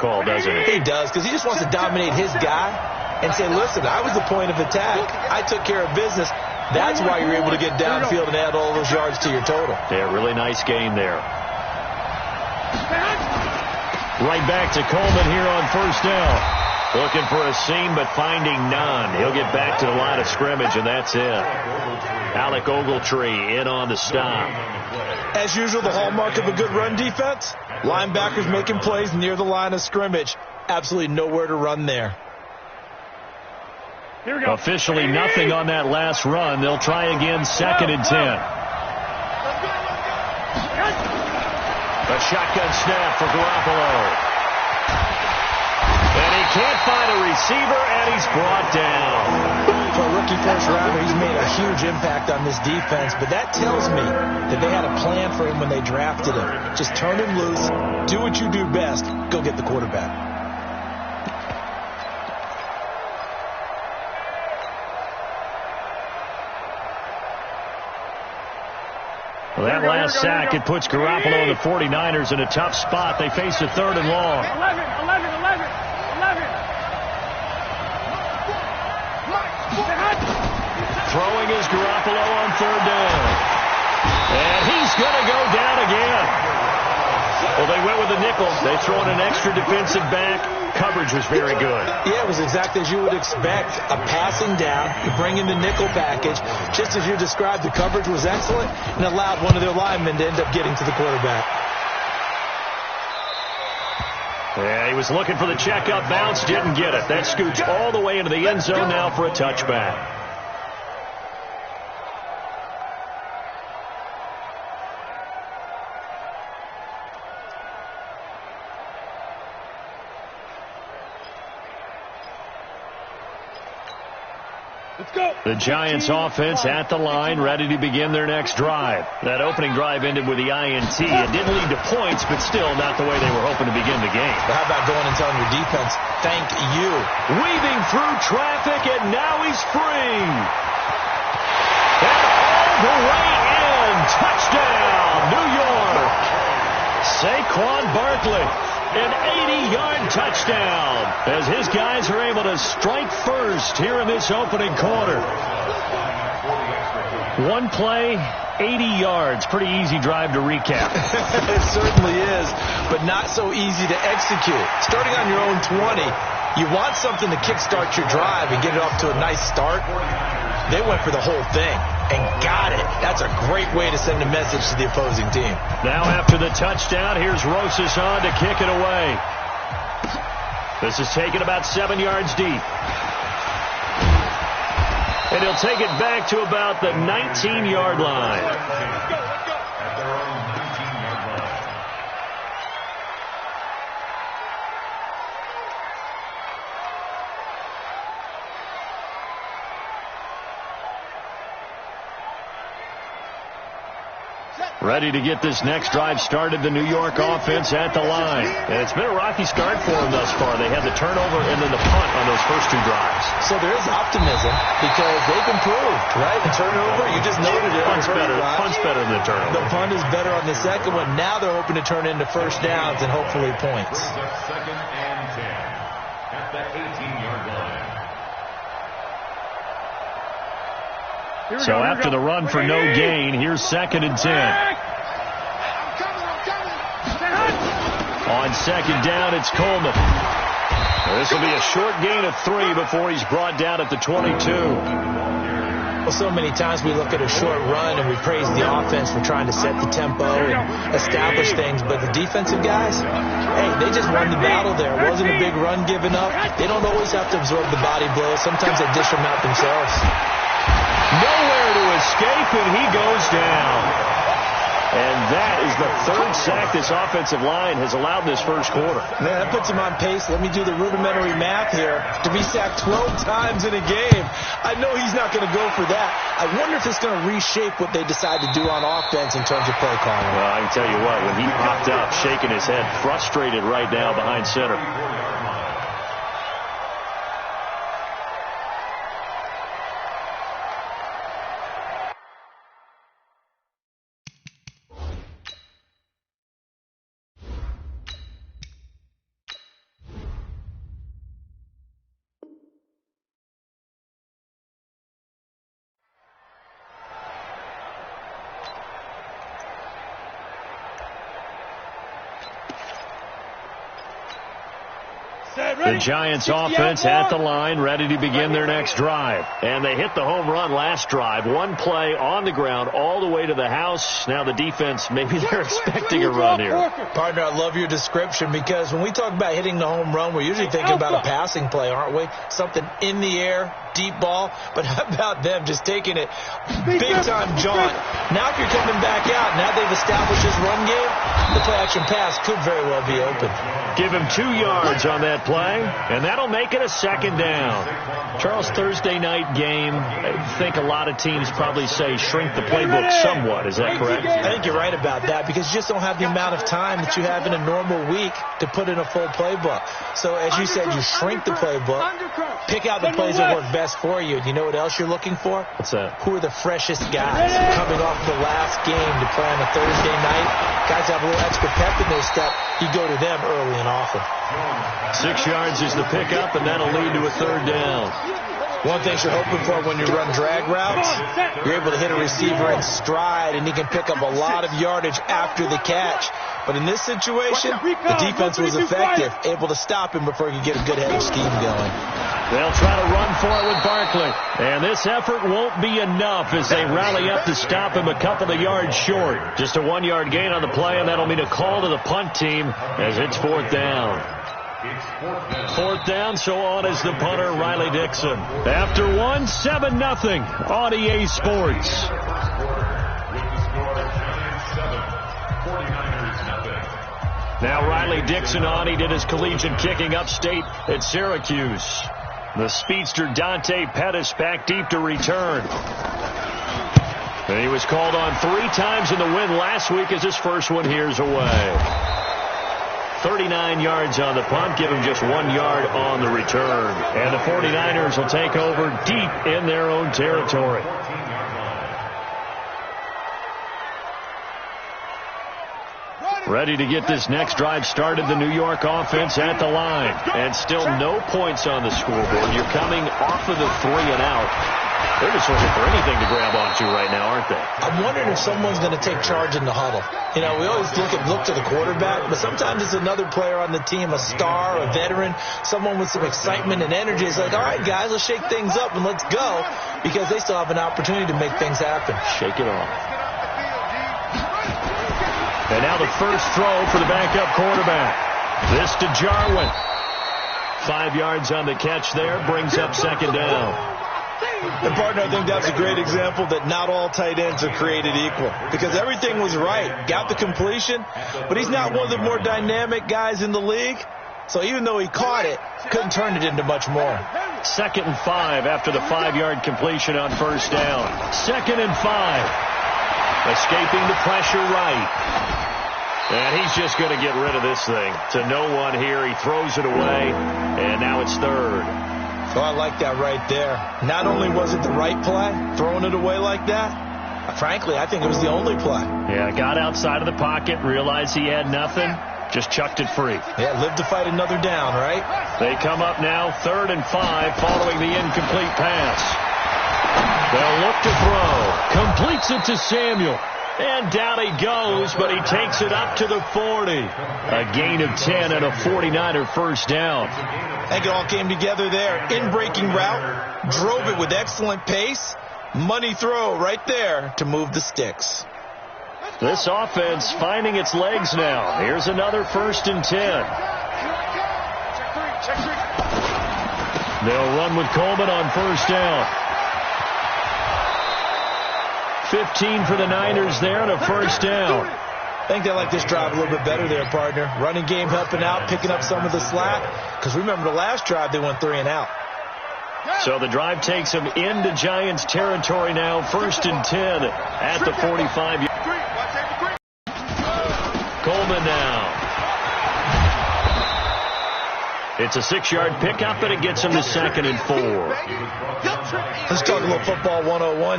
call, doesn't he? He does, because he just wants to dominate his guy and say, listen, I was the point of attack. I took care of business. That's why you're able to get downfield and add all those yards to your total. Yeah, really nice game there. Right back to Coleman here on first down. Looking for a seam, but finding none. He'll get back to the line of scrimmage, and that's it. Alec Ogletree in on the stop. As usual, the hallmark of a good run defense, linebackers making plays near the line of scrimmage. Absolutely nowhere to run there. Here we go. Officially nothing on that last run. They'll try again, 2nd and 10. A shotgun snap for Garoppolo. And he can't find a receiver, and he's brought down. For a rookie first-rounder, he's made a huge impact on this defense, but that tells me that they had a plan for him when they drafted him. Just turn him loose, do what you do best, go get the quarterback. Well, that last sack, it puts Garoppolo and the 49ers in a tough spot. They face a 3rd and long. 11. Throwing is Garoppolo on 3rd down. And he's going to go down again. Well, they went with the nickel. They throw in an extra defensive back. Coverage was very good. Yeah, it was exactly as you would expect. A passing down, you bring in the nickel package. Just as you described, the coverage was excellent and allowed one of their linemen to end up getting to the quarterback. Yeah, he was looking for the checkup bounce, didn't get it. That scoots all the way into the end zone now for a touchback. The Giants offense at the line, ready to begin their next drive. That opening drive ended with the INT. It didn't lead to points, but still not the way they were hoping to begin the game. But how about going and telling your defense, thank you. Weaving through traffic, and now he's free. And all the way in. Touchdown, New York. Saquon Barkley. An 80-yard touchdown as his guys are able to strike first here in this opening quarter. One play, 80 yards. Pretty easy drive to recap. It certainly is, but not so easy to execute. Starting on your own 20, you want something to kickstart your drive and get it off to a nice start. They went for the whole thing and got it. That's a great way to send a message to the opposing team. Now after the touchdown, here's Rosas on to kick it away. This is taken about 7 yards deep. And he'll take it back to about the 19-yard line. Ready to get this next drive started, the New York offense at the line. And it's been a rocky start for them thus far. They had the turnover and then the punt on those first 2 drives. So there is optimism because they've improved, right? The turnover, you just noted it. Punt's better than the turnover. The punt is better on the second one. Now they're hoping to turn into first downs and hopefully points. 2nd and 10 at the 18-yard line. So after the run for no gain, here's 2nd and 10. On 2nd down, it's Coleman. This will be a short gain of 3 before he's brought down at the 22. Well, so many times we look at a short run and we praise the offense for trying to set the tempo and establish things, but the defensive guys, hey, they just won the battle there. It wasn't a big run given up. They don't always have to absorb the body blows. Sometimes they dish them out themselves. Nowhere to escape, and he goes down. And that is the 3rd sack this offensive line has allowed this first quarter. Man, that puts him on pace. Let me do the rudimentary math here. To be sacked 12 times in a game. I know he's not going to go for that. I wonder if it's going to reshape what they decide to do on offense in terms of play calling. Well, I can tell you what, when he popped up, shaking his head, frustrated right now behind center. The Giants offense at the line, ready to begin their next drive. And they hit the home run last drive. One play on the ground all the way to the house. Now the defense, maybe they're expecting a run here. Partner, I love your description because when we talk about hitting the home run, we're usually thinking about a passing play, aren't we? Something in the air, deep ball. But how about them just taking it big-time jaunt? Now if you're coming back out, now they've established this run game, the play-action pass could very well be open. Give him 2 yards on that play, and that'll make it a second down. Charles, Thursday night game, I think a lot of teams probably say shrink the playbook somewhat. Is that correct? I think you're right about that because you just don't have the amount of time that you have in a normal week to put in a full playbook. So as you said, you shrink the playbook, pick out the plays that work best for you. And you know what else you're looking for? What's that? Who are the freshest guys coming off the last game to play on a Thursday night? Guys have a little extra pep in their step. You go to them early and often. 6 yards is the pickup, and that'll lead to a third down. One thing you're hoping for when you run drag routes, you're able to hit a receiver in stride, and he can pick up a lot of yardage after the catch. But in this situation, the defense was effective, able to stop him before he could get a good head of steam going. They'll try to run for it with Barkley. And this effort won't be enough as they rally up to stop him a couple of yards short. Just a 1-yard gain on the play, and that'll mean a call to the punt team as it's fourth down. Fourth down, so on is the punter, Riley Dixon. After 1, 7-0 on EA Sports. Now Riley Dixon on. He did his collegiate kicking upstate at Syracuse. The speedster Dante Pettis back deep to return. And he was called on 3 times in the win last week as his first one here's away. 39 yards on the punt, give him just 1 yard on the return. And the 49ers will take over deep in their own territory. Ready to get this next drive started, the New York offense at the line. And still no points on the scoreboard. You're coming off of the 3 and out. They're just looking for anything to grab onto right now, aren't they? I'm wondering if someone's going to take charge in the huddle. You know, we always look to the quarterback, but sometimes it's another player on the team, a star, a veteran, someone with some excitement and energy. It's like, all right, guys, let's shake things up and let's go, because they still have an opportunity to make things happen. Shake it off. And now the first throw for the backup quarterback. This to Jarwin. 5 yards on the catch there, brings up second down. And, partner, I think that's a great example that not all tight ends are created equal, because everything was right. Got the completion, but he's not one of the more dynamic guys in the league. So even though he caught it, couldn't turn it into much more. 2nd and 5 after the 5-yard completion on first down. 2nd and 5. Escaping the pressure right. And he's just going to get rid of this thing. To no one here. He throws it away, and now it's third. So I like that right there. Not only was it the right play, throwing it away like that, frankly, I think it was the only play. Yeah, got outside of the pocket, realized he had nothing, just chucked it free. Yeah, lived to fight another down, right? They come up now, 3rd and 5, following the incomplete pass. They'll look to throw. Completes it to Samuel. And down he goes, but he takes it up to the 40. A gain of 10 and a 49er first down. I think it all came together there. In-breaking route, drove it with excellent pace. Money throw right there to move the sticks. This offense finding its legs now. Here's another 1st and 10. They'll run with Coleman on first down. 15 for the Niners there and a first down. I think they like this drive a little bit better there, partner. Running game helping out, picking up some of the slack. Because remember the last drive, they went 3 and out. So the drive takes them into Giants territory now. 1st and 10 at the 45. Coleman now. It's a 6-yard pickup, and it gets him to 2nd and 4. Let's talk a little football 101.